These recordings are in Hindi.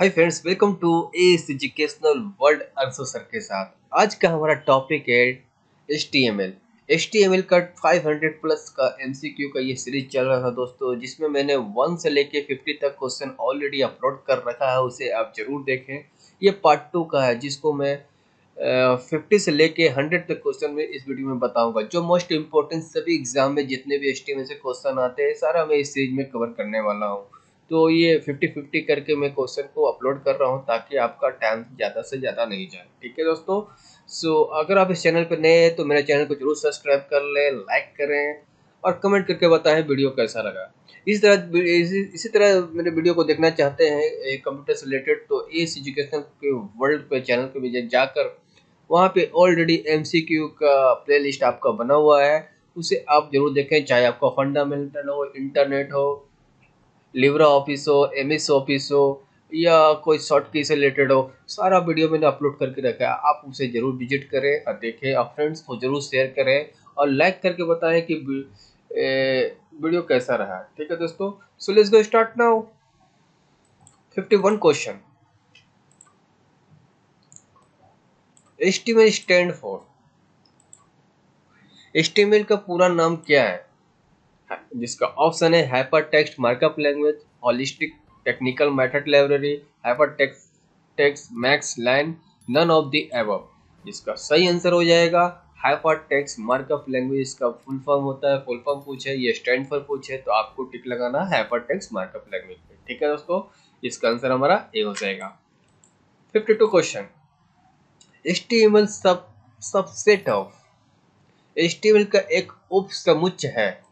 Hi friends, welcome to S educational world अर्सो सर के साथ। आज का हमारा टॉपिक है HTML। HTML का 500 प्लस का MCQ का ये सीरीज चल रहा था दोस्तों, जिसमें मैंने 1 से लेके 50 तक क्वेश्चन ऑलरेडी अपलोड कर रखा है। उसे आप जरूर देखें। ये पार्ट 2 का है, जिसको मैं 50 से लेके 100 तक क्वेश्चन में इस वीडियो में बताऊंगा। जो मोस्ट इम्पोर्टेंट सभी एग्जाम में जितने भी HTML से क्वेश्चन आते हैं, सारा मैं इस सीरीज में कवर करने वाला हूँ। तो ये 50-50 करके मैं क्वेश्चन को अपलोड कर रहा हूँ, ताकि आपका टाइम ज़्यादा से ज़्यादा नहीं जाए। ठीक है दोस्तों। अगर आप इस चैनल पर नए हैं तो मेरे चैनल को जरूर सब्सक्राइब कर लें, लाइक करें और कमेंट करके बताएं वीडियो कैसा लगा। इसी तरह मेरे वीडियो को देखना चाहते हैं कंप्यूटर से रिलेटेड, तो इस एजुकेशन के वर्ल्ड पे चैनल पे भी जाकर वहाँ पे ऑलरेडी MCQ का प्लेलिस्ट आपका बना हुआ है। उसे आप जरूर देखें, चाहे आपका फंडामेंटल हो, इंटरनेट हो, लिब्रा ऑफिस हो, MS ऑफिस हो, या कोई शॉर्ट की से रिलेटेड हो, सारा वीडियो मैंने अपलोड करके रखा है। आप उसे जरूर विजिट करें और देखें और फ्रेंड्स को जरूर शेयर करें और लाइक करके बताएं कि वीडियो कैसा रहा। ठीक है दोस्तों। So let's go start now. 51 question. HTML stand for. HTML का पूरा नाम क्या है? जिसका ऑप्शन है hyper text markup language, holistic technical method library, hyper text max line, none of the above. जिसका सही आंसर हो जाएगा हाइपर टेक्स्ट मार्कअप लैंग्वेज। इसका फुल फॉर्म होता है, फुल फॉर्म पूछे, ये स्टैंड फॉर पूछे तो आपको टिक लगाना है हाइपर टेक्स्ट मार्कअप लैंग्वेज पे। ठीक है दोस्तों, इसका आंसर हमारा ए हो जाएगा। 52 question. HTML subset of. HTML का एक उप समुच्चय है,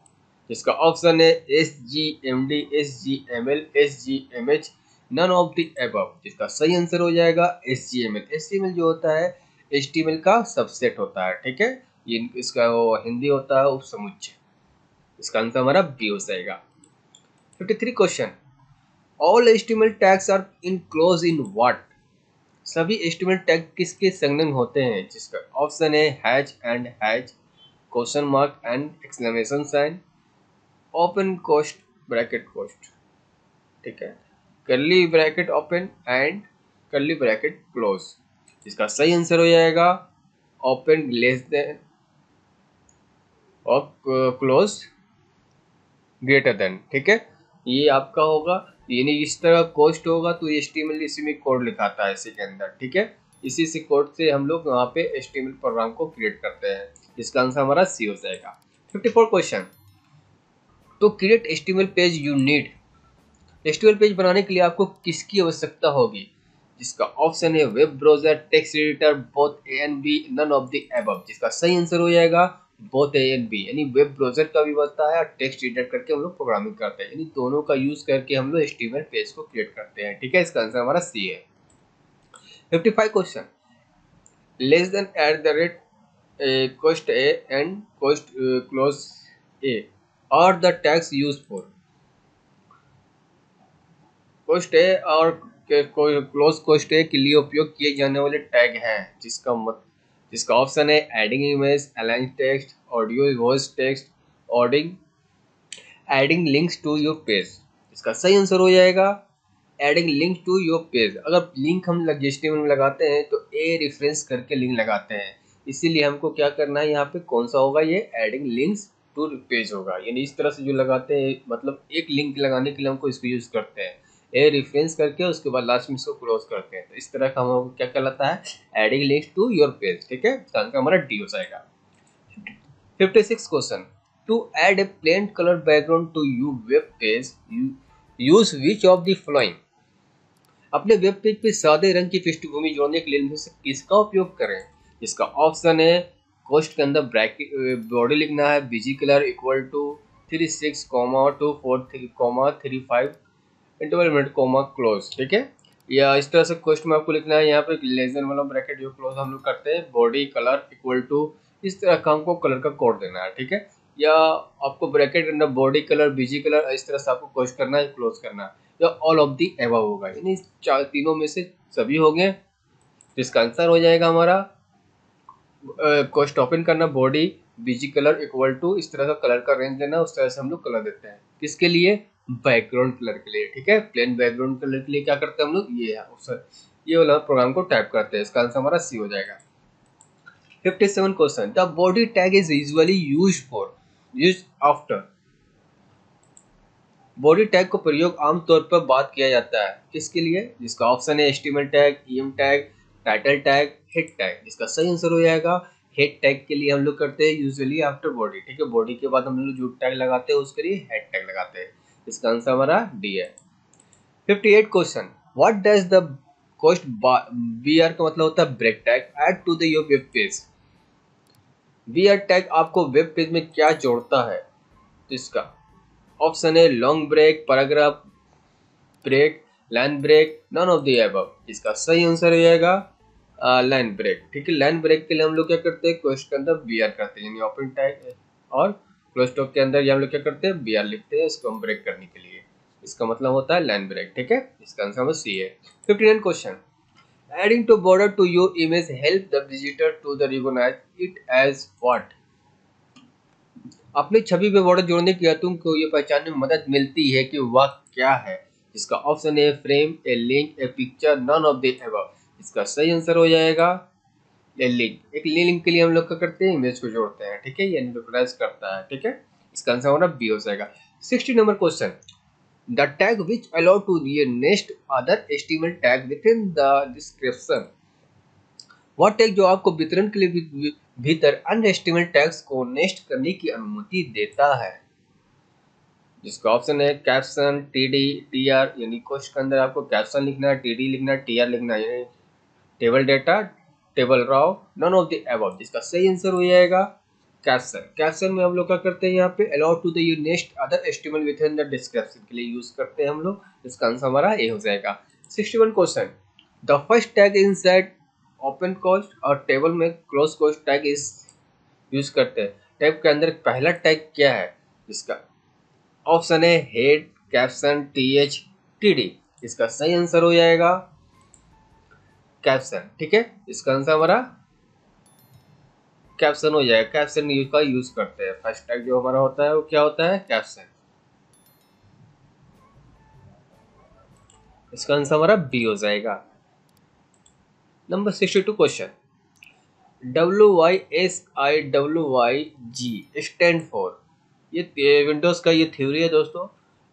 जिसका ऑप्शन है SGMD, SGML, SGMH, none of the above. जिसका सही आंसर हो जाएगा SGML। SGML जो होता है HTML का सबसेट होता है। ठीक है, ये इसका वो हिंदी होता है उपसमुच्चय। इसका आंसर हमारा बी हो जाएगा। 53 question. All HTML tags are enclose in what. सभी HTML टैग किसके संलग्न होते हैं? जिसका ऑप्शन है hash and hash, question mark and exclamation sign, open coast bracket coast. ठीक है, curly bracket open and curly bracket close. इसका सही आंसर हो जाएगा ओपन लेस देन और क्लोज ग्रेटर देन। ठीक है, ये आपका होगा, यानी इस तरह कोस्ट होगा तो HTML इसी में कोड लिखाता है इसी के अंदर। ठीक है, इसी से कोड से हम लोग वहाँ पे HTML प्रोग्राम को क्रिएट करते हैं। इसका आंसर हमारा सी हो जाएगा। 54 क्वेश्चन। तो create HTML page you need. HTML page बनाने के लिए आपको किसकी आवश्यकता होगी? जिसका ऑप्शन है web browser, text editor, both A and B, none of the above. जिसका सही आंसर हो जाएगा बोथ ए एंड बी, यानी वेब ब्राउजर का भी बनता है और टेक्स्ट एडिटर करके हम लोग प्रोग्रामिंग करते हैं, यानी दोनों का यूज करके हम लोग HTML पेज को क्रिएट करते हैं। ठीक है, इसका आंसर हमारा सी है। 55 question. Less than at the rate coast a and coast close a और the tags use for. Coast a और क्लोज कोस्ट ए के लिए उपयोग किए जाने वाले टैग हैं, जिसका ऑप्शन है adding image, align text, audio, voice text, adding, adding links to your page. इसका सही आंसर हो जाएगा adding link to your page. अगर लिंक हम HTML में लगाते हैं तो ए रेफरेंस करके लिंक लगाते हैं, इसीलिए हमको क्या करना है, यहाँ पे कौन सा होगा, ये एडिंग लिंक्स टू पेज होगा। यानी इस तरह से जो लगाते हैं, मतलब एक लिंक लगाने के लिए हमको इसको यूज करते हैं, ए रेफरेंस करके उसके बाद लास्ट में इसको क्लोज करते हैं। तो इस तरह का हमको क्या कहलाता है, adding links to your page. ठीक है, इसका आंसर हमारा डी हो जाएगा। 56 question. To add a plain color background to your web page, use which of the following। अपने वेब पेज पे सादे रंग की पृष्ठभूमि जोड़ने के लिए इनमें से किसका उपयोग करें? इसका ऑप्शन है कोस्ट के अंदर ब्रैकेट बॉडी लिखना है, BG colour equal to 36,243,35 interval minute comma close. ठीक है, या इस तरह से क्वेश्चन में आपको लिखना है, यहाँ पे लेस देन वाला ब्रैकेट जो क्लोज हम लोग करते हैं, बॉडी कलर इक्वल टू, इस तरह का हमको कलर का कोड देना है। ठीक है, या आपको ब्रैकेट के अंदर बॉडी कलर, बीजी कलर, इस तरह से आपको क्लोज करना है, क्लोज करना है, या ऑल ऑफ दी एबव होगा, यानी चार तीनों में से सभी हो गए। तो इसका आंसर हो जाएगा हमारा कोस्ट ओपन करना, body BG colour equal to, इस तरह का कलर का रेंज देना, उस तरह से हम लोग कलर देते हैं। किसके लिए? बैकग्राउंड कलर के लिए, ठीक है, प्लेन बैकग्राउंड कलर के लिए क्या करते हैं हम लोग, ये वाला प्रोग्राम को टाइप करते हैं। इसका आंसर हमारा सी हो जाएगा। 57 question, the body tag is usually use after. Body tag का प्रयोग आमतौर पर बात किया जाता है किसके लिए, जिसका ऑप्शन है HTML tag, EM tag, title tag, head tag. जिसका सही आंसर हो जाएगा हेड टैग के लिए हम लोग करते हैं यूजुअली आफ्टर बॉडी, ठीक है, बॉडी के बाद हम लोग जो टैग लगाते हैं उसके लिए हेड टैग लगाते हैं। इसका आंसर हमारा डी है। 58 question, what does the coast BR का मतलब होता है break tag add to the your web page. BR tag आपको वेब पेज में क्या जोड़ता है, तो इसका ऑप्शन है long break, paragraph break, line break, none of the above. इसका सही आंसर हो जाएगा लाइन ब्रेक, ठीक है। लाइन ब्रेक के लिए हम लोग क्या करते हैं, क्वेश्चन के अंदर बीआर करते हैं, यानी ओपन टैग और क्लोज टॉक के अंदर हम लोग क्या करते हैं, बीआर लिखते हैं इसको हम ब्रेक करने के लिए। इसका मतलब होता है लाइन ब्रेक, ठीक है। इसका आंसर हमारा सी है। 59 question, adding to border to your image help the visitor to the recognize it as what. अपनी छवि पे बॉर्डर जोड़ने की तुमको ये पहचानने में मदद मिलती है कि वह क्या है। इसका ऑप्शन है frame, a link, a picture, none of the above. इसका सही आंसर हो जाएगा ए लिंक। एक लिंक के लिए हम लोग क्या करते हैं, इमेज को जोड़ते हैं, ठीक है, ये रिकॉग्नाइज करता है, ठीक है। इसका आंसर हमारा बी हो जाएगा। 60 number question, the tag which allow to nest other HTML tag within the description. वह टैग जो आपको वितरण के लिए भीतर अन्य एचटीएमएल टैग्स को नेस्ट करने की अनुमति देता है। जिसका ऑप्शन है कैप्शन, टीडी, टीआर, यानी क्वेश्चन के अंदर आपको कैप्शन लिखना है, टीडी लिखना है, टीआर लिखना है, यानी table data, table row, none of the above. जिसका सही आंसर हो जाएगा कैप्शन। कैप्शन में हम लोग क्या करते हैं, यहाँ पे allow to the next other estimate within the description के लिए यूज करते हैं हम लोग। इसका आंसर हमारा ए हो जाएगा। 61 question, the first tag inside open coast और टेबल में क्लोज कोस्ट टैग इस यूज करते हैं। टैग के अंदर पहला टैग क्या है, इसका ऑप्शन है हेड, कैप्शन, टीएच, टीडी। इसका सही आंसर हो जाएगा कैप्शन, ठीक है। इसका आंसर हमारा कैप्शन हो जाएगा। कैप्शन का यूज करते हैं, फर्स्ट टैग जो हमारा होता है वो क्या होता है, कैप्शन। इसका आंसर हमारा बी हो जाएगा। Number 62 question, WYSIWYG stand for. ये विंडोज का ये थ्योरी है दोस्तों।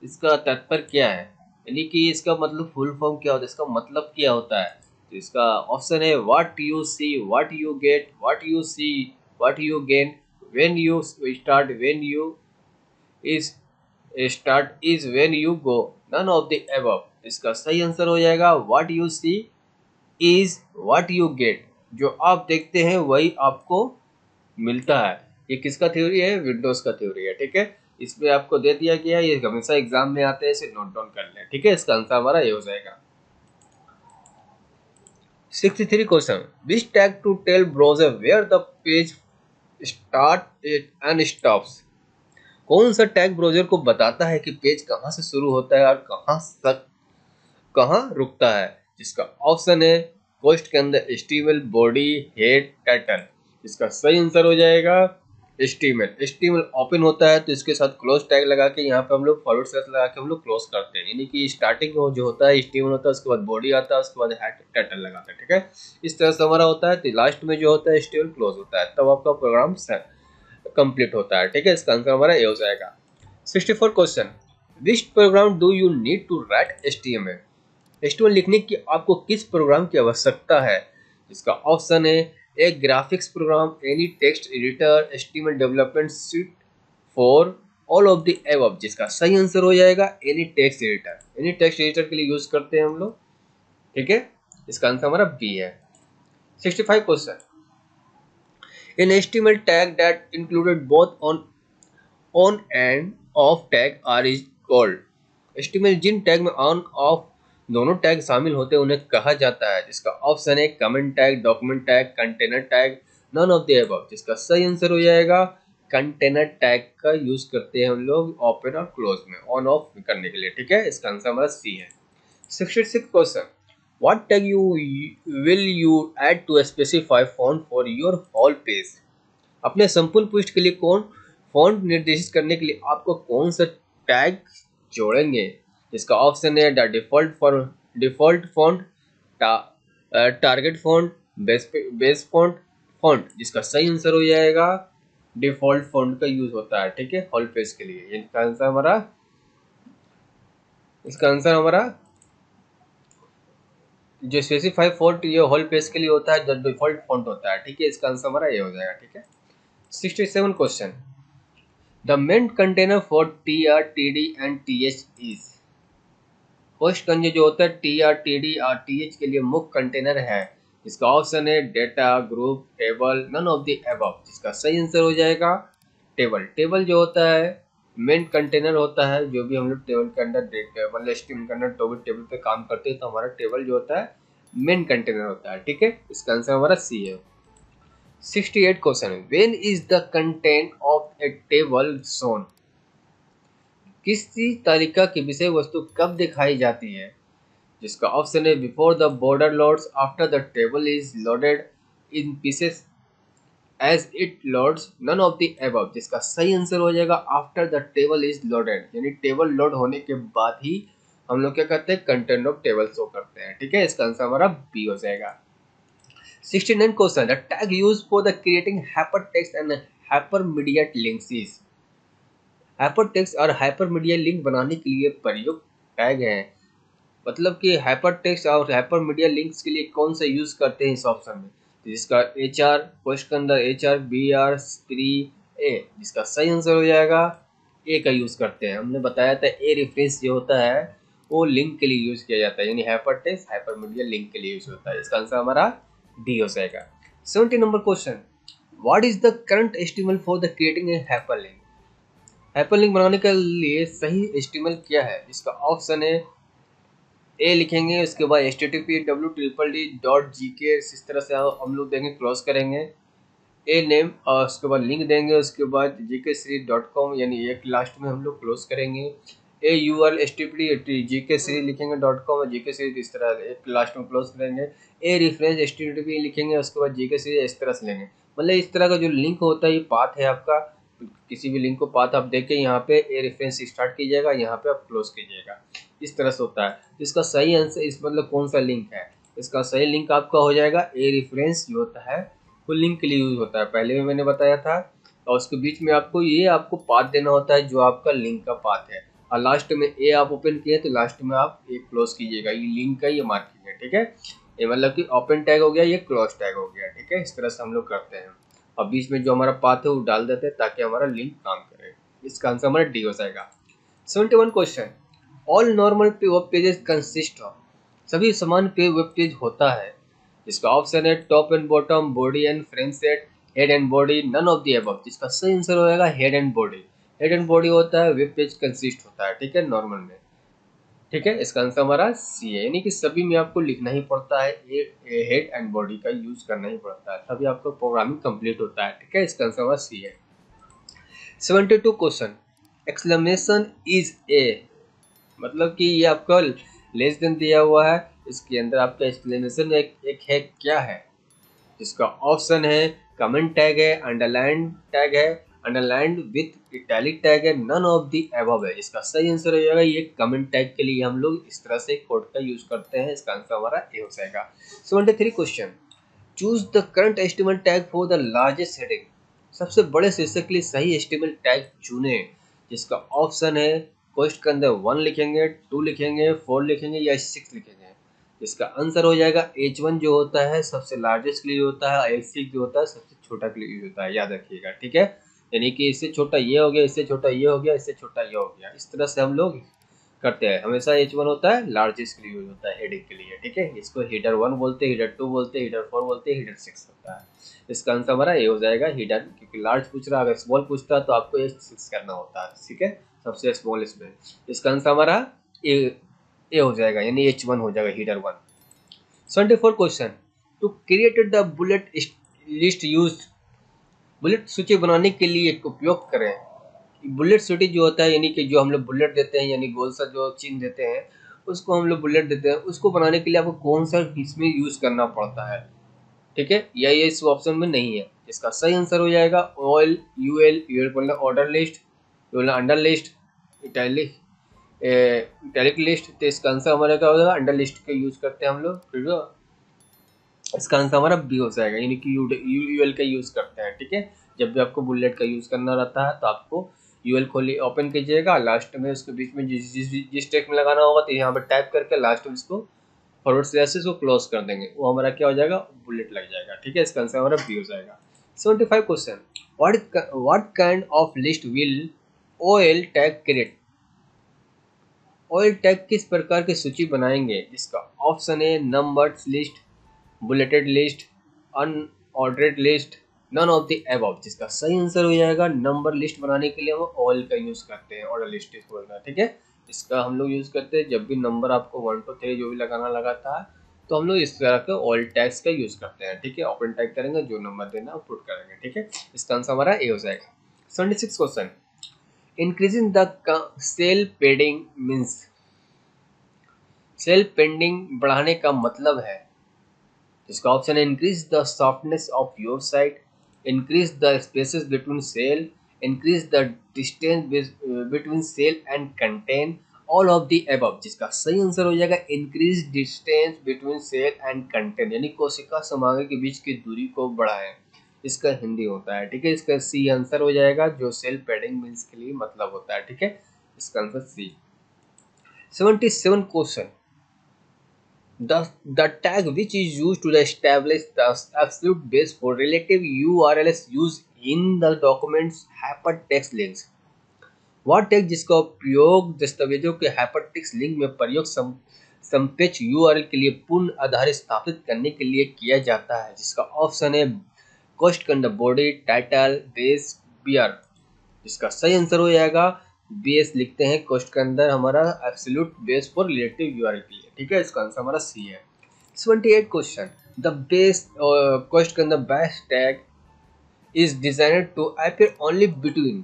इसका तात्पर्य क्या है, यानी कि इसका मतलब फुल फॉर्म क्या होता है, इसका मतलब क्या होता है। तो इसका ऑप्शन है what you see, what you get, what you see, what you gain, when you start, when you is start, is when you go, none of the above. इसका सही आंसर हो जाएगा what you see is what you get. जो आप देखते हैं वही आपको मिलता है। ये किसका थ्योरी है, विंडोज का थ्योरी है, ठीक है। इसमें आपको दे दिया गया, ये हमेशा एग्जाम में आते हैं, इसे नोट डाउन कर लें, ठीक है। इसका आंसर हमारा ये हो जाएगा। 63 question, which tag to tell browser where the page start and stops. कौन सा टैग ब्राउजर को बताता है कि पेज कहाँ से शुरू होता है और कहाँ रुकता है। जिसका ऑप्शन है पोस्ट के अंदर एचटीएमएल, बॉडी, हेड, टाइटल। इसका सही आंसर हो जाएगा एचटीएमएल। एचटीएमएल ओपन होता है तो इसके साथ क्लोज टैग लगा के यहाँ पे हम लोग फॉरवर्ड स्लैश लगा के हम लोग क्लोज करते हैं, यानी कि स्टार्टिंग में जो होता है एचटीएमएल होता है, उसके बाद बॉडी आता है, उसके बाद हेड, टाइटल लगाते हैं, ठीक है। इस तरह से हमारा होता है। तो लास्ट में जो होता है एचटीएमएल क्लोज होता है, तब आपका प्रोग्राम कंप्लीट होता है, ठीक है। इसका आंसर हमारा ये हो जाएगा। 64 question, which program do you need to write HTML. HTML लिखने की आपको किस प्रोग्राम की आवश्यकता है। इसका ऑप्शन है एक graphics program, any text editor, HTML development suite for, all of the above. जिसका सही आंसर हो जाएगा any text editor. Any text editor के लिए यूज करते हैं हम लोग, ठीक है। इसका आंसर हमारा बी है। 65 question, an HTML tag that included both on and off tag are is called। HTML जिन टैग में ऑन ऑफ दोनों टैग शामिल होते हैं उन्हें कहा जाता है। जिसका ऑप्शन है comment tag, document tag, container tag, none of the above. जिसका सही आंसर हो जाएगा कंटेनर टैग का यूज करते हैं हम लोग ओपन और क्लोज में ऑन ऑफ करने के लिए, ठीक है। इसका आंसर हमारा सी है। 66 question, what tag you will you add to specify font for your whole page। अपने संपूर्ण पृष्ठ के लिए कौन फॉन्ट निर्देशित करने के लिए आपको कौन सा टैग जोड़ेंगे, जिसका ऑप्शन है the default font, target font, base font, font, जिसका सही आंसर हो जाएगा डिफॉल्ट फॉन्ट का यूज होता है, ठीक है, होल पेज के लिए। इसका आंसर हमारा जो स्पेसिफाई फॉन्ट ये होल पेज के लिए होता है, जो डिफॉल्ट फॉन्ट होता है, ठीक है, इसका आंसर हमारा ये हो जाएगा, ठीक है। 67 question, the main container for TR TD and TH is, host container जो होता है TR TD और TH के लिए मुख्य कंटेनर है, इसका ऑप्शन है data, group, table, none of the above, जिसका सही आंसर हो जाएगा टेबल। टेबल जो होता है मेन कंटेनर होता है, जो भी हम लोग टेबल के अंदर मतलब स्ट्रीम के अंदर टेबल पे काम करते हैं, तो हमारा टेबल जो होता है मेन कंटेनर होता है, ठीक है, इसका आंसर हमारा सी है। 68 question, when is the content of A table shown, किसी तालिका की विषय वस्तु कब दिखाई जाती है, जिसका ऑप्शन है before the border loads, after the table is loaded in pieces, as it loads, none of the above, जिसका सही आंसर हो जाएगा after the table is loaded, यानी टेबल लोड होने के बाद ही हम लोग क्या करते हैं कंटेंट ऑफ टेबल शो करते हैं, ठीक है, इसका आंसर हमारा बी हो जाएगा। 69 question, the tag use for the creating hypertext and hypermedia links is, hypertext और हाइपरमीडिएट लिंक बनाने के लिए प्रयुक्त टैग है, मतलब कि हाइपरटेक्स्ट और हाइपरमीडिया लिंक्स के लिए कौन सा यूज करते हैं इस ऑप्शन में, तो जिसका HR क्वेश्चन के अंदर HRBR3A, जिसका सही आंसर हो जाएगा ए का यूज करते हैं। हमने बताया था ए रेफरेंस जो होता है वो लिंक के लिए यूज किया जाता है, यानी हाइपरटेक्स्ट हाइपरमीडिया लिंक के लिए यूज होता है, इसका आंसर हमारा डी हो जाएगा। 70 number question, what is the current estimate for the creating a hyperlink, hyperlink बनाने के लिए सही एस्टिमेट क्या है, जिसका ऑप्शन है ए लिखेंगे, उसके बाद http://www.gk, इस तरह से हम लोग देंगे, क्लोज करेंगे, ए नेम और उसके बाद लिंक देंगे, उसके बाद gkseries.com, यानी एक लास्ट में हम लोग क्लोज करेंगे, ए URL http gkseries लिखेंगे .com और gkseries इस तरह एक लास्ट में क्लोज करेंगे, ए रेफरेंस http लिखेंगे, उसके बाद gkseries इस तरह से लेंगे, मतलब इस तरह का जो लिंक होता है ये पाथ है आपका, किसी भी लिंक को पाथ आप देख के यहाँ पे ए रेफरेंस स्टार्ट कीजिएगा, यहाँ पे आप क्लोज कीजिएगा, इस तरह से होता है। इसका सही आंसर इस मतलब कौन सा लिंक है, इसका सही लिंक आपका हो जाएगा ए रेफरेंस जो होता है वो लिंक के लिए यूज होता है, पहले भी मैंने बताया था, और उसके बीच में आपको पाथ देना होता है जो आपका लिंक का पाथ है, और लास्ट में ए आप ओपन किए तो लास्ट में आप ए क्लोज कीजिएगा, ये लिंक का ये मार्किंग है, ठीक है, ये मतलब कि ओपन टैग हो गया, ये क्लोज टैग हो गया, ठीक है, इस तरह से हम लोग करते हैं, और बीच में जो हमारा पाथ है वो डाल देते हैं ताकि हमारा लिंक काम करे, इसका आंसर हमारा डी हो जाएगा। 71 question, all normal web pages consist of, सभी समान वेब पेज होता है, इसका ऑप्शन है top and bottom, body and frame set, head and body, none of the above, जिसका सही आंसर हो जाएगा head and body. Head and body होता है वेब पेज कंसिस्ट होता है, ठीक है, नॉर्मल में, ठीक है, इसका आंसर हमारा सी है, यानी कि सभी में आपको लिखना ही पड़ता है, हेड एंड बॉडी का यूज करना ही पड़ता है, तभी आपका प्रोग्रामिंग कंप्लीट होता है, ठीक है, इसका आंसर हमारा सी है। 72 क्वेश्चन, एक्सक्लेमेशन इज ए, मतलब कि ये आपका लेस देन दिया हुआ है, इसके अंदर आपका एक्सप्लेनेशन एक है क्या है, जिसका ऑप्शन है कमेंट टैग है, अंडरलाइन टैग है, अंडरलाइंड विथ इटैलिक टैग है, नन ऑफ द अबव है, इसका सही आंसर हो जाएगा ये कमेंट टैग के लिए हम लोग इस तरह से कोड का यूज करते हैं, इसका आंसर हमारा ए हो जाएगा। 73 question, choose the current estimate tag for the largest heading, सबसे बड़े शीर्षक के लिए सही एस्टिमेट टैग चुने, जिसका ऑप्शन है क्वेश्चन के अंदर 1 लिखेंगे, 2 लिखेंगे, 4 लिखेंगे या 6 लिखेंगे, इसका आंसर हो जाएगा H1 जो होता है सबसे लार्जेस्ट के लिए होता है, L6 जो होता है सबसे छोटा के लिए होता है, याद रखिएगा, ठीक है, यानी कि इससे छोटा ये हो गया, इससे छोटा ये हो गया, इससे छोटा ये हो गया, इस तरह से हम लोग करते हैं, हमेशा H1 होता है लार्जेस्ट के लिए यूज होता है हेडिंग के लिए, ठीक है, इसको हीडर 1 बोलते हैं, हीडर 2 बोलते हैं, हीडर 4 बोलते हैं, हीडर 6 होता है, इसका आंसर हमारा ए हो जाएगा हीडर, क्योंकि लार्ज पूछ रहा है, अगर स्मॉल पूछता है तो आपको H6 करना होता है, ठीक है, सबसे स्मॉल इसमें, इसका आंसर हमारा ए हो जाएगा, यानी H1 हो जाएगा header 1। 74 question, to create the bullet list use, bullet सूची बनाने के लिए एक उपयोग करें, बुलेट सूची जो होता है यानी कि जो हम लोग बुलेट देते हैं, यानी गोल सा जो चिन्ह देते हैं उसको हम लोग बुलेट देते हैं, उसको बनाने के लिए आपको कौन सा इसमें यूज करना पड़ता है, ठीक है, या ये इस ऑप्शन में नहीं है, इसका सही आंसर हो जाएगा ऑल यूएल, यूएल बोलना ऑर्डर लिस्ट, बोलना under list, italic, italic list, तो इसका आंसर हमारा क्या हो जाएगा, अंडर लिस्ट का यूज करते हैं हम लोग, ठीक है। इसका आंसर हमारा बी हो जाएगा, यानी कि यूएल का यूज करते हैं, ठीक है। जब भी आपको बुलेट का यूज करना रहता है तो आपको यूएल खोलिए, ओपन कीजिएगा, लास्ट में उसके बीच में जिस टेक्स्ट में लगाना होगा तो यहाँ पर टाइप करके लास्ट में इसको फॉरवर्ड स्लैश से क्लोज कर देंगे, वो हमारा क्या हो जाएगा, बुलेट लग जाएगा, ठीक है। इसका आंसर हमारा बी हो जाएगा। 75 question, what kind of list will OL tag create. ऑयल टैग किस प्रकार की सूची बनाएंगे, इसका option A numbers list, bulleted list, unordered list, none of the above. जिसका सही आंसर हो जाएगा, नंबर लिस्ट बनाने के लिए हम ऑयल का यूज करते हैं, ऑर्डर लिस्ट इसको बोलना है, ठीक है। इसका हम लोग यूज करते हैं जब भी नंबर आपको 1 to 3 जो भी लगाना लगाता है, तो हम लोग इस तरह के ऑयल टैग्स का यूज करते हैं, ठीक है। ओपन टाइप करेंगे, जो नंबर देना है पुट करेंगे, ठीक है। इसका आंसर हमारा ए हो जाएगा। 76 question, increasing the cell padding means. Cell pending बढ़ाने का मतलब है, इसका ऑप्शन है increase the softness of your site, increase the spaces between cell, increase the distance between cell and content, all of the above. जिसका सही आंसर हो जाएगा increase distance between cell and content, यानी कोशिका समांगी के बीच की दूरी को बढ़ाएं, इसका हिंदी होता है, ठीक है। इसका सी आंसर हो जाएगा, जो सेल पेडिंग मीन्स के लिए मतलब होता है, ठीक है। इसका आंसर C. 77 question, the tag which is used to establish the absolute base for relative URLs used in the documents hypertext links। वह टैग जिसका उपयोग दस्तावेजों के हाइपरटेक्स्ट लिंक में प्रयोग संपेक्ष यूआरएल के लिए पूर्ण आधार स्थापित करने के लिए किया जाता है। जिसका ऑप्शन है कोस्ट कंड बॉडी टाइटल बेस बियर। इसका सही आंसर हो जाएगा बेस, लिखते हैं कोस्ट के अंदर हमारा absolute base for relative URL के लिए, ठीक है। इसका आंसर हमारा सी है। 78 क्वेश्चन, द बेस कोस्ट के अंदर base tag is designed to appear only between.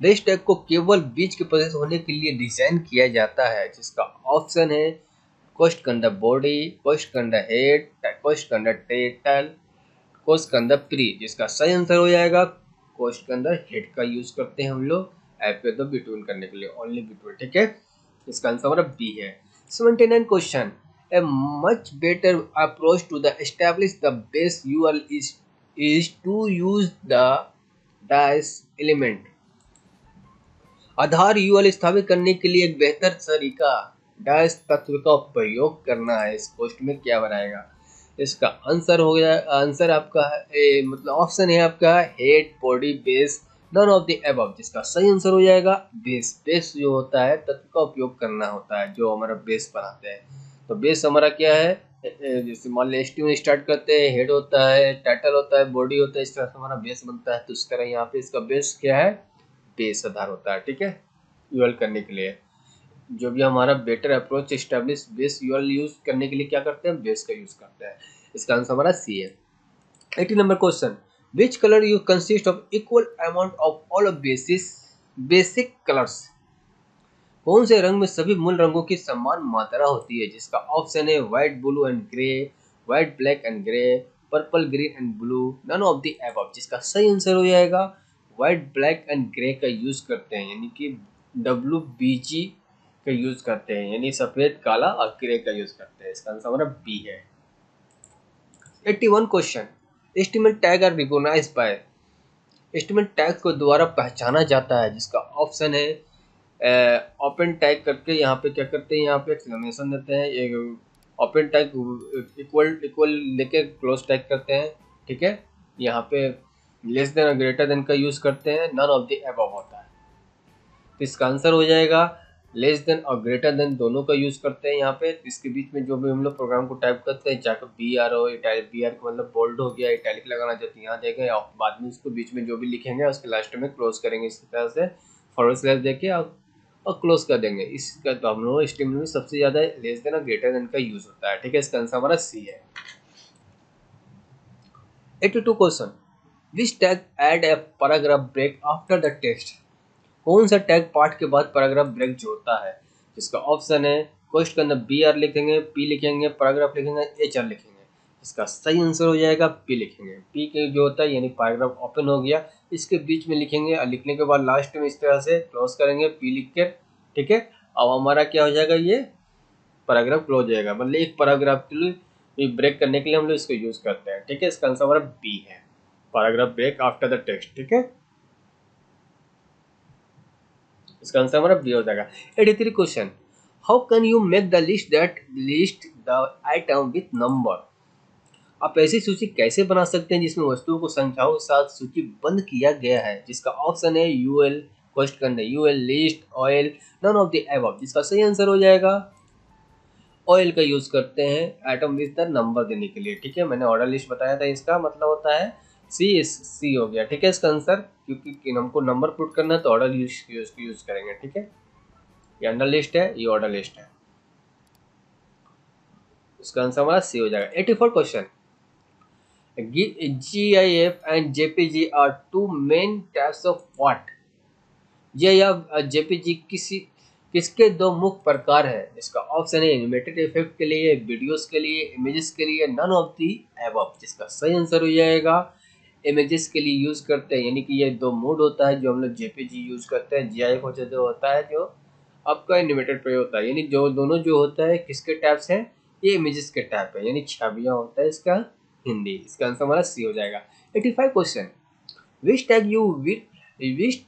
Base tag को केवल बीच के प्रदर्शित होने के लिए डिजाइन किया जाता है। जिसका ऑप्शन है कोस्ट के अंदर बॉडी, कोस्ट के अंदर हेड, कोस्ट के अंदर टाइटल, कोस्ट के अंदर प्री। जिसका सही आंसर हो जाएगा कोस्ट के अंदर हेड का यूज करते हैं हम लोग एप द बिटवीन करने के लिए, ओनली बिटवीन, ठीक है। इसका आंसर हमारा बी है। 79 question, a much better approach to the establish the base URL is to use the dash element. आधार यूआरएल स्थापित करने के लिए एक बेहतर तरीका डैश तत्व का प्रयोग करना है। इस पोस्ट में क्या बनाएगा, इसका आंसर हो गया, आंसर आपका है मतलब ऑप्शन है आपका head body base none of the above. जिसका सही आंसर हो जाएगा बेस। बेस जो होता है तत्व का उपयोग करना होता है, जो हमारा बेस बनाते हैं। तो बेस हमारा क्या है, जैसे मान लीजिए एसटी में स्टार्ट करते हैं, हेड होता है, टाइटल होता है, बॉडी होता है, इस तरह से हमारा बेस बनता है। तो इस तरह यहाँ पे इसका बेस क्या है, बेस आधार होता है, ठीक है। यूएल करने के लिए जो भी हमारा better approach establish base URL use करने के लिए क्या करते हैं, बेस का यूज करते हैं। इसका आंसर हमारा सी है। 80 number question, which colour you consist of equal amount of all of basic colours. कौन से रंग में सभी मूल रंगों की समान मात्रा होती है। जिसका ऑप्शन है white blue and grey, white black and grey, purple green and blue, none of the above. जिसका सही आंसर हो जाएगा व्हाइट ब्लैक एंड ग्रे का यूज करते हैं, यानी कि WBG का यूज करते हैं, यानी सफेद काला और ग्रे का यूज करते हैं। इसका आंसर हमारा बी है। 81 question, estimate tag are recognized by. Estimate tag को द्वारा पहचाना जाता है। जिसका ऑप्शन है ओपन टैग करके, यहाँ पे क्या करते हैं, यहाँ पे एक्सक्लेमेशन देते हैं, ओपन टैग इक्वल इक्वल लेके क्लोज टैग करते हैं, ठीक है। यहाँ पे लेस देन और ग्रेटर देन का यूज करते हैं, नन ऑफ द अबव होता है। तो इसका आंसर हो जाएगा लेस देन और ग्रेटर देन दोनों का यूज करते हैं यहाँ पे। इसके बीच में जो भी हम लोग प्रोग्राम को टाइप करते हैं, चाहे BR हो, इटैलिक, BR का मतलब बोल्ड हो गया, इटैलिक लगाना चाहते हैं यहाँ देखें, और बाद में उसको बीच में जो भी लिखेंगे उसके लास्ट में क्लोज करेंगे, इस तरह से फॉरवर्ड स्लैश देके और क्लोज कर देंगे। इसका तो हम लोग HTML में सबसे ज्यादा लेस देन और ग्रेटर देन का यूज होता है, ठीक है। इसका आंसर हमारा सी है। 82 question, which tag add a paragraph break after the text. कौन सा टैग पार्ट के बाद पैराग्राफ ब्रेक जोड़ता है। जिसका ऑप्शन है क्वेश्चन के अंदर BR लिखेंगे, P लिखेंगे, पैराग्राफ लिखेंगे, HR लिखेंगे। इसका सही आंसर हो जाएगा P लिखेंगे। P के जो होता है यानी पैराग्राफ ओपन हो गया, इसके बीच में लिखेंगे और लिखने के बाद लास्ट में इस तरह से क्लोज करेंगे P लिख के, ठीक है। अब हमारा क्या हो जाएगा, ये पैराग्राफ क्लोज हो जाएगा। मतलब एक पैराग्राफ के लिए ब्रेक करने के लिए हम लोग इसको यूज करते हैं। ठीक है, इसका आंसर हमारा बी है, paragraph break after the text. ठीक है, इसका आंसर हमारा बी हो जाएगा। 83 question, how can you make the list the item with number. आप ऐसी सूची कैसे बना सकते हैं जिसमें वस्तुओं को संख्याओं के साथ सूचीबद्ध किया गया है। जिसका ऑप्शन है यूएल, फर्स्ट करना UL, list, oil, none of the above. जिसका सही आंसर हो जाएगा ऑयल का यूज करते हैं आइटम विथ द नंबर देने के लिए। ठीक है, मैंने ऑर्डर लिस्ट बताया था, इसका मतलब होता है सी हो गया। ठीक है, इसका आंसर, क्योंकि हमको नंबर पुट करना है तो ऑर्डर यूज करेंगे। ठीक है, ये अंडर लिस्ट है, ये ऑर्डर लिस्ट है। इसका आंसर हमारा सी हो जाएगा। 84 question, GIF and JPG are two main types of what? GIF और JPG किसके दो मुख्य प्रकार है। इसका ऑप्शन है एनिमेटेड इफेक्ट के लिए, वीडियोस के लिए, इमेजेस के लिए, नन ऑफ दी अबव। जिसका सही आंसर हो जाएगा इमेजेस के लिए यूज करते हैं। यानी कि ये दो मोड होता है जो हम लोग JPG यूज करते हैं। GIF होता है जो आपका एनिमेटेड पे होता है। यानी जो दोनों जो होता है किसके टाइप्स हैं, ये इमेजेस के टाइप है, यानी छवियां होता है इसका हिंदी। इसका आंसर हमारा सी हो जाएगा। 85 question, which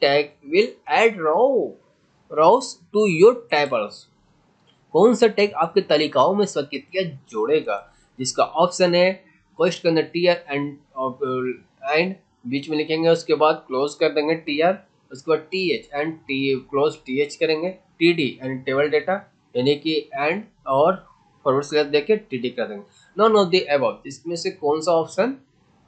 tag will add rows to your tables. कौन सा टैग आपके तालिकाओं में संकेतियां जोड़ेगा। जिसका ऑप्शन है फर्स्ट करना टीआर एंड बीच में लिखेंगे, उसके बाद क्लोज कर देंगे टीआर, उसके बाद TH and T close TH करेंगे, टीडी एंड टेबल डेटा, यानी कि एंड और फॉरवर्ड स्लैश देके टीडी कर देंगे। नॉन ऑफ द अबव, इसमें से कौन सा option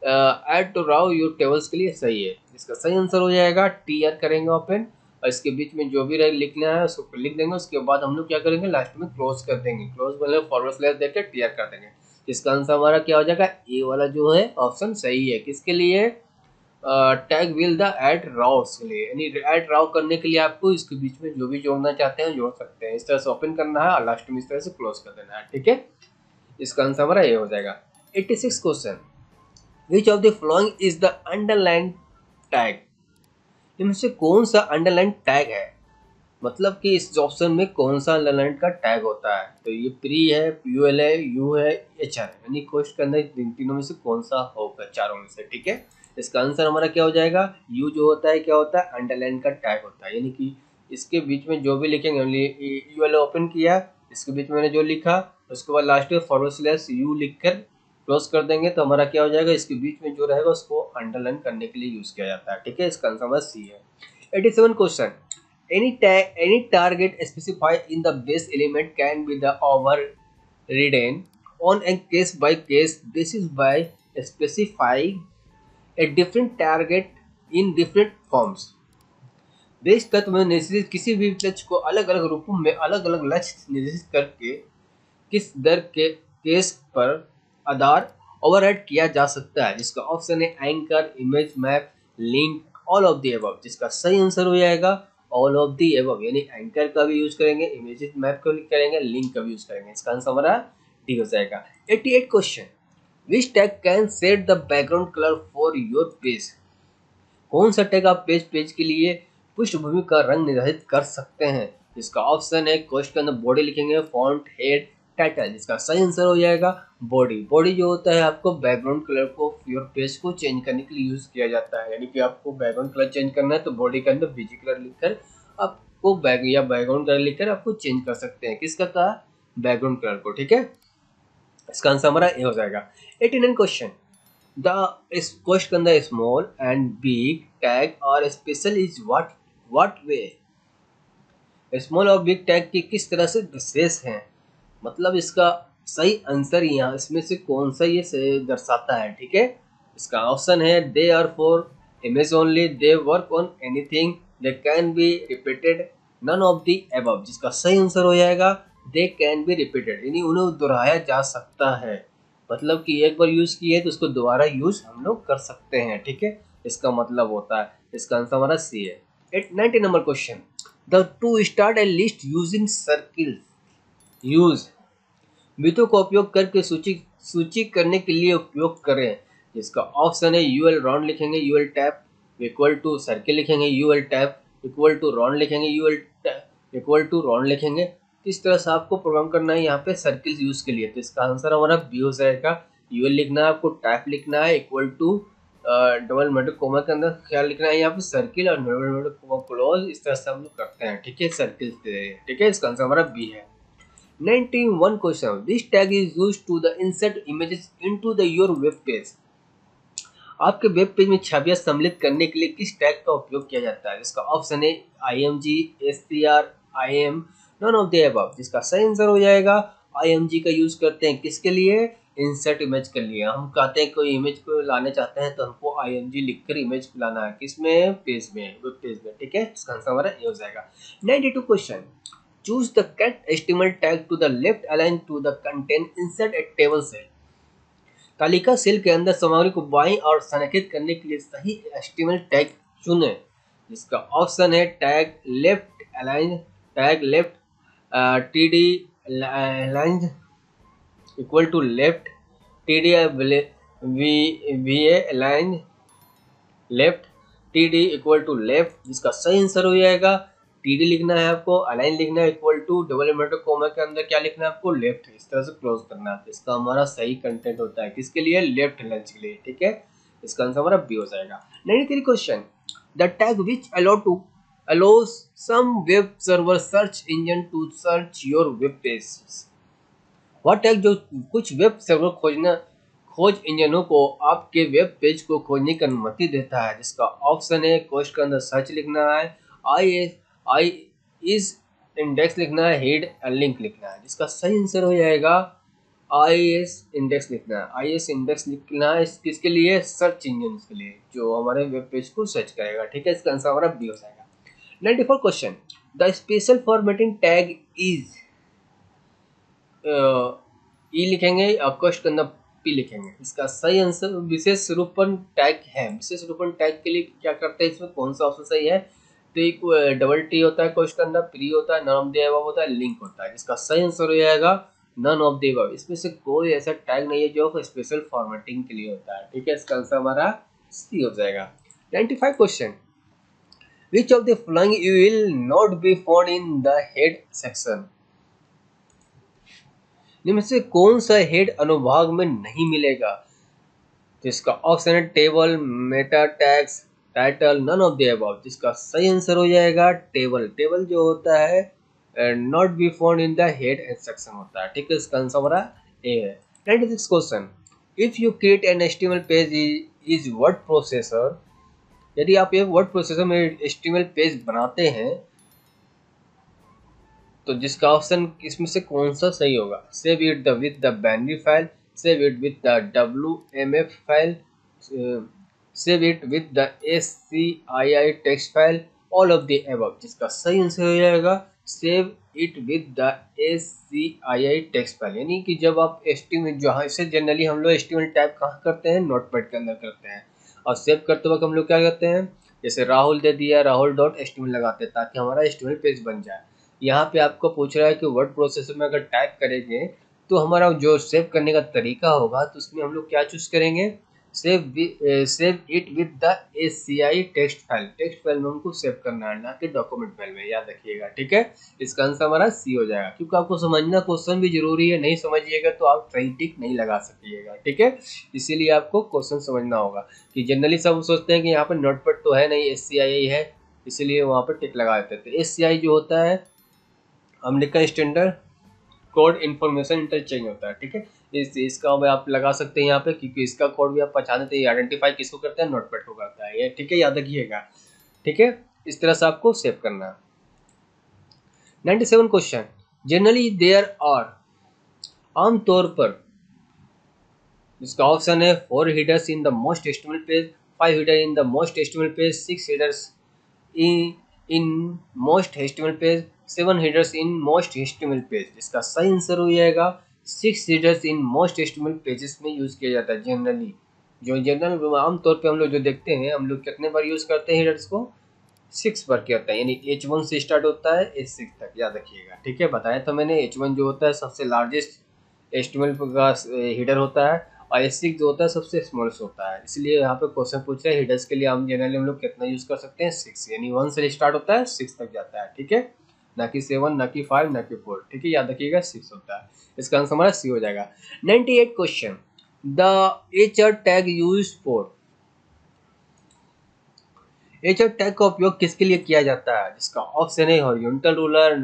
add to row your tables के लिए सही है। इसका सही आंसर हो जाएगा टीआर करेंगे ओपन, और इसके बीच में जो भी लिखना है उसको लिख देंगे। उसके बाद हम लोग क्या करेंगे, लास्ट में क्लोज कर देंगे। क्लोज मतलब फॉरवर्ड स्लैश देके टीआर कर देंगे। इसका आंसर हमारा क्या हो जाएगा, ए वाला जो है ऑप्शन सही है। किसके लिए, tag will the add Rouse के लिए, यानी ऐड राउ करने के लिए आपको इसके बीच में जो भी जोड़ना चाहते हैं जोड़ सकते हैं। इस तरह से ओपन करना है और लास्ट में इस तरह से क्लोज कर देना है। ठीक है, इसका आंसर हमारा ये हो जाएगा। 86 question, which of the following is the underline tag. इनमें से कौन सा अंडरलाइन टैग है, मतलब कि इस ऑप्शन में कौन सा अंडरलाइन का टैग होता है। तो ये प्री है, प्यूएल है, यू है, एच है, यानी क्वेश्चन के अंदर इन तीनों में से कौन सा होगा, चारों में से। ठीक है, इसका आंसर हमारा क्या हो जाएगा, यू जो होता है क्या होता है, अंडरलाइन का टैग होता है। यानी कि इसके बीच में जो भी लिखेंगे, यू वाला ओपन किया, इसके बीच में मैंने जो लिखा, उसके बाद लास्ट में फॉरवर्ड स्लैश यू लिखकर क्लोज कर देंगे, तो हमारा क्या हो जाएगा, इसके बीच में जो रहेगा उसको अंडरलाइन करने के लिए यूज किया जाता है। ठीक है, इसका आंसर हमारा सी है। 87 question, any target specified in the base element can be the overridden on a case by case basis by specifying a different target in different forms। Base तत्व में निर्देशित किसी भी लक्ष्य को अलग अलग रूपों में अलग अलग लक्ष्य निर्देशित करके किस दर के केस पर आधार ओवरराइड किया जा सकता है। जिसका ऑप्शन है anchor, image map, link, all of the above. जिसका सही आंसर हो जाएगा ऑल ऑफ द अबव, यानी एंकर का भी यूज करेंगे, इमेज मैप का भी करेंगे, लिंक का भी यूज करेंगे। इसका आंसर हमारा डी हो जाएगा। 88 question, which tag can set the background colour for your page. कौन सा टैग आप पेज के लिए पृष्ठभूमि का रंग निर्धारित कर सकते हैं। इसका ऑप्शन है क्वेश्चन के अंदर बॉडी लिखेंगे, फॉन्ट, हेड, टाइटल। जिसका सही आंसर हो जाएगा बॉडी। बॉडी जो होता है आपको बैकग्राउंड कलर को योर पेज को चेंज करने के लिए यूज किया जाता है। यानी कि आपको बैकग्राउंड कलर चेंज करना है तो बॉडी के अंदर बीजी कलर लिखकर आपको बैकग्राउंड कलर लिखकर आपको चेंज कर सकते हैं। किसका कहा, बैकग्राउंड कलर को। ठीक है, इसका आंसर हमारा ए हो जाएगा। 89 question, the is question on the small and big tag or special is what way। Small और बिग टैग की किस तरह से विशेष हैं, मतलब इसका सही आंसर यहाँ इसमें से कौन सा ये से दर्शाता है। ठीक है, इसका ऑप्शन है they are for image only, they work on anything, they can be repeated, none of the above. जिसका सही आंसर हो जाएगा दे कैन बी रिपीटेड, यानी उन्हें दोहराया जा सकता है। मतलब कि एक बार यूज किए तो उसको दोबारा यूज हम लोग कर सकते हैं। ठीक है, इसका मतलब होता है। इसका आंसर हमारा सी है। 90 number question, the two start A list using circle use. वृत्तों का उपयोग करके सूची करने के लिए उपयोग करें। जिसका ऑप्शन है यूएल राउंड लिखेंगे, UL type equal to circle लिखेंगे, UL type equal to round लिखेंगे, यूएल इक्वल टू राउंड लिखेंगे। किस तरह से आपको प्रोग्राम करना है यहाँ पे सर्किल्स यूज के लिए, तो इसका आंसर हमारा बी हो जाएगा। यूएल लिखना है आपको, टाइप लिखना है equal to double inverted comma के अंदर क्या लिखना है यहाँ पे सर्किल और डबल इन्वर्टेड कोमा क्लोज, इस तरह से हम लोग करते हैं। ठीक है, सर्किल्स दे रहे हैं। ठीक है, इसका आंसर हमारा बी है। 91 question, this tag is used to the insert images into the your web page. आपके वेब पेज में छवियां सम्मिलित करने के लिए किस टैग का उपयोग किया जाता है? इसका ऑप्शन है img, str, im, none of the above. जिसका सही आंसर हो जाएगा img का यूज करते हैं किसके लिए? इंसर्ट इमेज के लिए। हम कहते हैं कोई इमेज को लाने चाहते हैं तो हमको img लिखकर इमेज को लाना है, किसमें? पेज में, वेब पेज में। ठीक है, इसका आंसर हमारा ये हो जाएगा। 92 question, choose the correct HTML tag to the left align to the content insert a table cell. तालिका सेल के अंदर सामग्री को बाईं और संरेखित करने के लिए सही एचटीएमएल टैग चुनें। जिसका ऑप्शन है tag left align, tag left TD align equal to left, TD V align left, TD equal to left. जिसका सही आंसर हो जाएगा टीडी लिखना है आपको, अलाइन लिखना है equal to double inverted comma के अंदर क्या लिखना है आपको? लेफ्ट। इस तरह से क्लोज करना है। इसका हमारा सही कंटेंट होता है किसके लिए? लेफ्ट लंच के लिए। ठीक है, इसका आंसर हमारा बी हो जाएगा। 93 question, the tag which allows some web server search engine to search your web pages। वह टैग जो कुछ वेब सर्वर खोज इंजनों को आपके वेब पेज को खोजने की अनुमति देता है। जिसका ऑप्शन है कोस्ट के अंदर सर्च लिखना है, आई इस इंडेक्स लिखना है, हेड लिंक लिखना है। जिसका सही आंसर हो जाएगा आई एस इंडेक्स लिखना है। आई एस इंडेक्स लिखना है किसके लिए? सर्च इंजन के लिए, जो हमारे वेब पेज को सर्च करेगा। ठीक है, इसका आंसर हमारा बी हो जाएगा। 94 question, the special formatting tag is, E लिखेंगे और कोष्ठ के अंदर पी लिखेंगे। इसका सही आंसर विशेष रूपन टैग है। विशेष रूपन टैग के लिए क्या करते हैं, इसमें कौन सा ऑप्शन सही है? तो एक डबल टी होता है कोष्ठ के अंदर, प्री होता है, नन ऑफ द अबव होता है, लिंक होता है। जिसका सही आंसर हो जाएगा नन ऑफ द अबव। इसमें से कोई ऐसा टैग नहीं है जो स्पेशल फॉर्मेटिंग के लिए होता है। ठीक है, इसका आंसर हमारा सी हो जाएगा। 95 question, which of the following you will not be found in the head section. इनमें से कौन सा हेड अनुभाग में नहीं मिलेगा? तो इसका ऑप्शन है table, meta tags, title, none of the above. जिसका सही आंसर हो जाएगा टेबल। टेबल जो होता है not be found in the head section होता है। ठीक है, इसका आंसर हमारा ए है। 96 question, if you create an HTML page is word processor. यदि आप एक वर्ड प्रोसेसर में एचटीएमएल पेज बनाते हैं तो जिसका ऑप्शन इसमें से कौन सा सही होगा? Save it the with the binary file, save it with the WMF file, save it with the SCII text file, all of the above. जिसका सही आंसर हो जाएगा save it with the SCII text file. यानी कि जब आप एचटीएमएल, जहाँ से जनरली हम लोग एचटीएमएल टाइप कहाँ करते हैं? नोटपैड के अंदर करते हैं। और सेव करते वक्त हम लोग क्या करते हैं? जैसे राहुल दे दिया, rahul.html लगाते हैं ताकि हमारा एचटीएमएल पेज बन जाए। यहाँ पे आपको पूछ रहा है कि वर्ड प्रोसेसर में अगर टाइप करेंगे तो हमारा जो सेव करने का तरीका होगा, तो उसमें हम लोग क्या चूज करेंगे? Save it with the SCI text file. Text file में हमको सेव करना है, ना कि डॉक्यूमेंट फाइल में, याद रखिएगा। ठीक है, इसका आंसर हमारा सी हो जाएगा। क्योंकि आपको समझना क्वेश्चन भी जरूरी है, नहीं समझिएगा तो आप सही टिक नहीं लगा सकिएगा। ठीक है, इसीलिए आपको क्वेश्चन समझना होगा। कि जनरली सब सोचते हैं कि यहाँ पर नोटपैड तो है नहीं, SCI है, इसीलिए वहाँ पर टिक लगा देते हैं। तो SCI जो होता है American standard code information interchange होता है। ठीक है, इसका आप लगा सकते हैं यहाँ पे, क्योंकि इसका कोड भी आप पहचान देते हैं। आइडेंटिफाई किसको करता है? नोटपैड को करता है ये। ठीक है, याद रखिएगा। ठीक है, इस तरह से आपको सेव करना है। 97 क्वेश्चन, जनरली देयर आर, आमतौर पर। इसका ऑप्शन है 4 headers in the most HTML page, 5 headers in the most HTML page, 6 headers in most HTML page, 7 headers in most HTML page. इसका सही आंसर हो जाएगा 6 headers in most HTML pages में यूज किया जाता है जनरली। जो जनरल आमतौर पे हम लोग जो देखते हैं, हम लोग कितने बार यूज करते हैं हेडर्स को? 6 बार किया होता है। यानी H1 से स्टार्ट होता है H6 तक, याद रखिएगा। ठीक है, बताया तो मैंने, H1 जो होता है सबसे लार्जेस्ट HTML का हेडर होता है, और H6 जो होता है सबसे स्मॉलेस्ट होता है। इसलिए यहाँ पे क्वेश्चन पूछ रहे हैं हेडर्स के लिए हम जनरली हम लोग कितना यूज कर सकते हैं? 6, यानी 1 से स्टार्ट होता है 6 तक जाता है। ठीक है, ना कि 7, ना कि 5, ना कि 4। ठीक है, याद रखिएगा 6 होता है। इसका आंसर हमारा सी हो जाएगा। 98 question, the anchor tag use for. Anchor tag का उपयोग किसके लिए किया जाता है? जिसका ऑप्शन है horizontal ruler,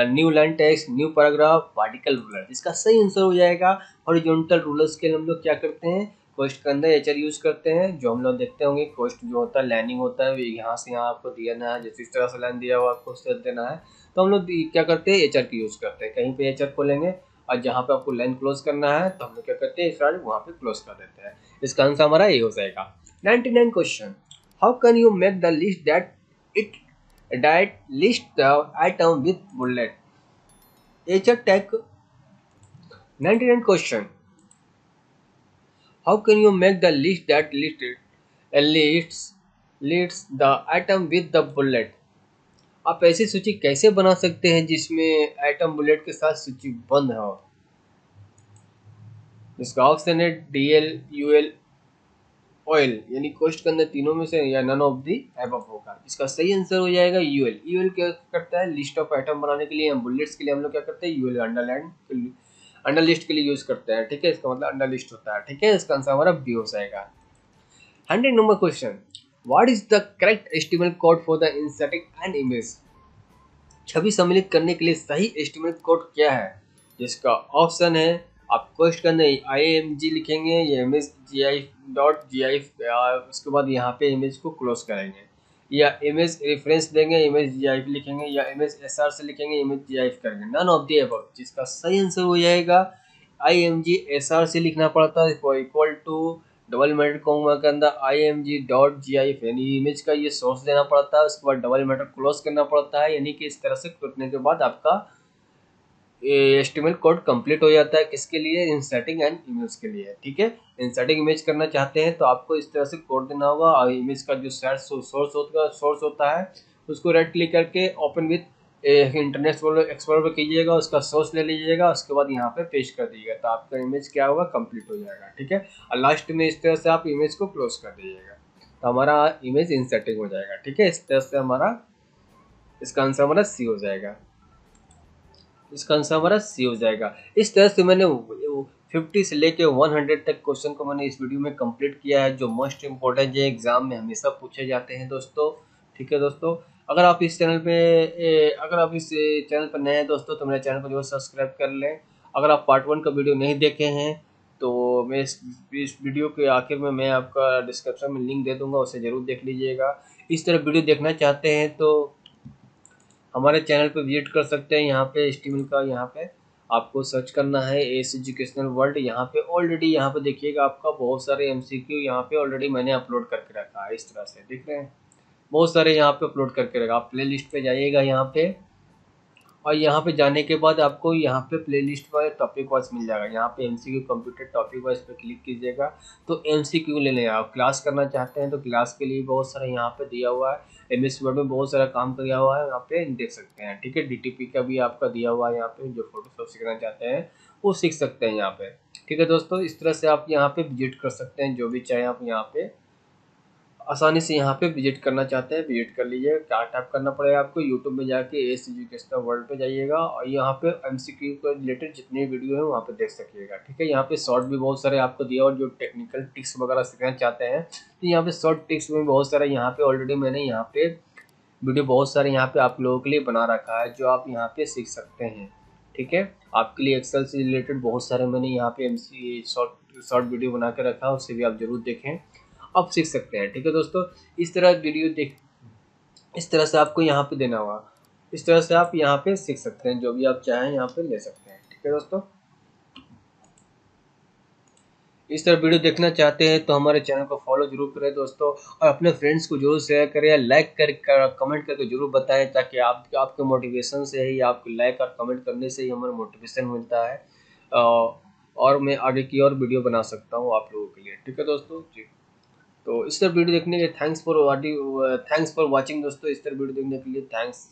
new line text, new paragraph, vertical ruler. इसका सही आंसर हो जाएगा हॉरिजॉन्टल रूलर्स के लिए हम लोग क्या करते हैं, कोस्ट के अंदर एचर यूज करते हैं। जो हम लोग देखते होंगे कोस्ट जो होता है लाइनिंग होता है, यहाँ से यहाँ आपको दिया है, जैसे इस तरह से लाइन दिया हुआ आपको उस तरह देना है, तो हम लोग क्या करते हैं एचर की यूज करते हैं। कहीं पे एचर खोलेंगे और जहाँ पे आपको लाइन क्लोज करना है तो हम लोग क्या करते हैं इस वहाँ पे क्लोज कर देते हैं। इसका आंसर हमारा ये हो जाएगा। 99 question, how can you make the list that list the item with bullet? HR tag 99 question. How can you make the list that lists the item with the bullet? आप ऐसी सूची कैसे बना सकते हैं जिसमें आइटम बुलेट के साथ सूची बंद हो? इसका ऑप्शन है DL, UL, ऑयल, यानी कोस्ट के अंदर तीनों में से या नन ऑफ दी एबव होगा। इसका सही आंसर हो जाएगा यूएल। यूएल क्या करता है, लिस्ट ऑफ आइटम बनाने के लिए, हम बुलेट्स के लिए हम लोग क्या करते हैं यूएल अंडर लिस्ट के लिए यूज करते हैं। ठीक है, इसका मतलब अंडर लिस्ट होता है। ठीक है, इसका आंसर हमारा बी हो जाएगा। 100 number question, what is the correct estimate code for the inserting an image? छवि सम्मिलित करने के लिए सही एस्टिमेट कोड क्या है? जिसका ऑप्शन है, आप कोस्ट के अंदर IAMG लिखेंगे, ये इमेज GIF, उसके बाद यहाँ पे इमेज को क्लोज करेंगे, या इमेज रेफरेंस देंगे, इमेज GIF लिखेंगे, या इमेज SR से लिखेंगे, इमेज GIF करेंगे। None of the above. जिसका सही आंसर हो जाएगा IMG SR से लिखना पड़ता है, equal to double inverted comma के अंदर IMG.gif, यानी इमेज का ये सोर्स देना पड़ता है, उसके बाद डबल इन्वर्टेड क्लोज करना पड़ता है, यानी कि इस तरह से करने के बाद आपका एस्टिमेट कोड कंप्लीट हो जाता है। किसके लिए? इंसर्टिंग एंड इमेज के लिए। ठीक है, इंसर्टिंग इमेज करना चाहते हैं तो आपको इस तरह से कोड देना होगा, और इमेज का जो सोर्स होता है उसको राइट क्लिक करके ओपन विथ इंटरनेट एक्सप्लोरर पर कीजिएगा, उसका सोर्स ले लीजिएगा, उसके बाद यहाँ पे पेस्ट कर दीजिएगा, तो आपका इमेज क्या होगा, कंप्लीट हो जाएगा। ठीक है, और लास्ट में इस तरह से आप इमेज को क्लोज कर दीजिएगा, तो हमारा इमेज इंसर्टिंग हो जाएगा। ठीक है, इस तरह से इसका आंसर हमारा सी हो जाएगा। इसका आंसर हमारा सी हो जाएगा। इस तरह से मैंने 50 से लेके 100 तक क्वेश्चन को मैंने इस वीडियो में कंप्लीट किया है, जो मोस्ट इम्पोर्टेंट है, एग्जाम में हमेशा पूछे जाते हैं दोस्तों। ठीक है दोस्तों, अगर आप इस चैनल पर नए हैं दोस्तों, तो मेरे चैनल को जो सब्सक्राइब कर लें। अगर आप पार्ट 1 का वीडियो नहीं देखे हैं तो मैं इस वीडियो के आखिर में मैं आपका डिस्क्रिप्शन में लिंक दे दूंगा, उसे ज़रूर देख लीजिएगा। इस तरह वीडियो देखना चाहते हैं तो हमारे चैनल पे विजिट कर सकते हैं। यहाँ पे एस्टिमेट का यहाँ पे आपको सर्च करना है एस एजुकेशनल वर्ल्ड। यहाँ पे ऑलरेडी यहाँ पे देखिएगा आपका बहुत सारे MCQ यहाँ पे ऑलरेडी मैंने अपलोड करके रखा है। इस तरह से देख रहे हैं, बहुत सारे यहाँ पे अपलोड करके रखा। आप प्ले लिस्ट पे जाइएगा यहाँ पे, और यहाँ पे जाने के बाद आपको यहाँ पे प्लेलिस्ट पर टॉपिक वाइज मिल जाएगा। यहाँ पे MCQ कंप्यूटर टॉपिक वाइज पे क्लिक कीजिएगा तो MCQ ले लेगा। आप क्लास करना चाहते हैं तो क्लास के लिए बहुत सारा यहाँ पे दिया हुआ है। MS वर्ड में बहुत सारा काम किया हुआ है, यहाँ पे देख सकते हैं। ठीक है, DTP का भी आपका दिया हुआ है यहाँ पे, जो फोटोशॉप सीखना चाहते हैं वो सीख सकते हैं यहाँ पे। ठीक है दोस्तों, इस तरह से आप यहाँ पे विजिट कर सकते हैं, जो भी चाहे आप यहाँ पे आसानी से यहाँ पे विजिट करना चाहते हैं विजिट कर लीजिए। क्या टाइप करना पड़ेगा आपको, यूट्यूब में जाके एस एजुकेशनल वर्ल्ड पे जाइएगा, और यहाँ पे MCQ के रिलेटेड जितने वीडियो हैं वहाँ पे देख सकिएगा। ठीक है, यहाँ पे शॉर्ट भी बहुत सारे आपको दिया, और जो टेक्निकल टिक्स वगैरह सीखना चाहते हैं तो यहाँ पे शॉर्ट टिक्स में बहुत सारे यहाँ पे ऑलरेडी मैंने यहाँ पे वीडियो बहुत सारे यहाँ पे आप लोगों के लिए बना रखा है, जो आप यहाँ पे सीख सकते हैं। ठीक है, आपके लिए एक्सेल से रिलेटेड बहुत सारे मैंने यहाँ पे शॉर्ट वीडियो बना के रखा है, उससे भी आप जरूर देखें, आप सीख सकते हैं। ठीक है दोस्तों, इस तरह से आपको यहाँ पे देना होगा, इस तरह से आप यहाँ पे सीख सकते हैं, जो भी आप चाहें यहाँ पे ले सकते हैं। ठीक है दोस्तों, इस तरह वीडियो देखना चाहते हैं तो हमारे चैनल को फॉलो जरूर करें दोस्तों, और अपने फ्रेंड्स को जरूर शेयर करें, लाइक कमेंट करके जरूर बताएं, ताकि आपके मोटिवेशन से ही, आपको लाइक और कमेंट करने से ही हमें मोटिवेशन मिलता है, और मैं आगे की और वीडियो बना सकता हूँ आप लोगों के लिए। ठीक है दोस्तों जी, तो इस तरह वीडियो देखने के लिए थैंक्स फॉर वाचिंग दोस्तों। इस तरह वीडियो देखने के लिए थैंक्स।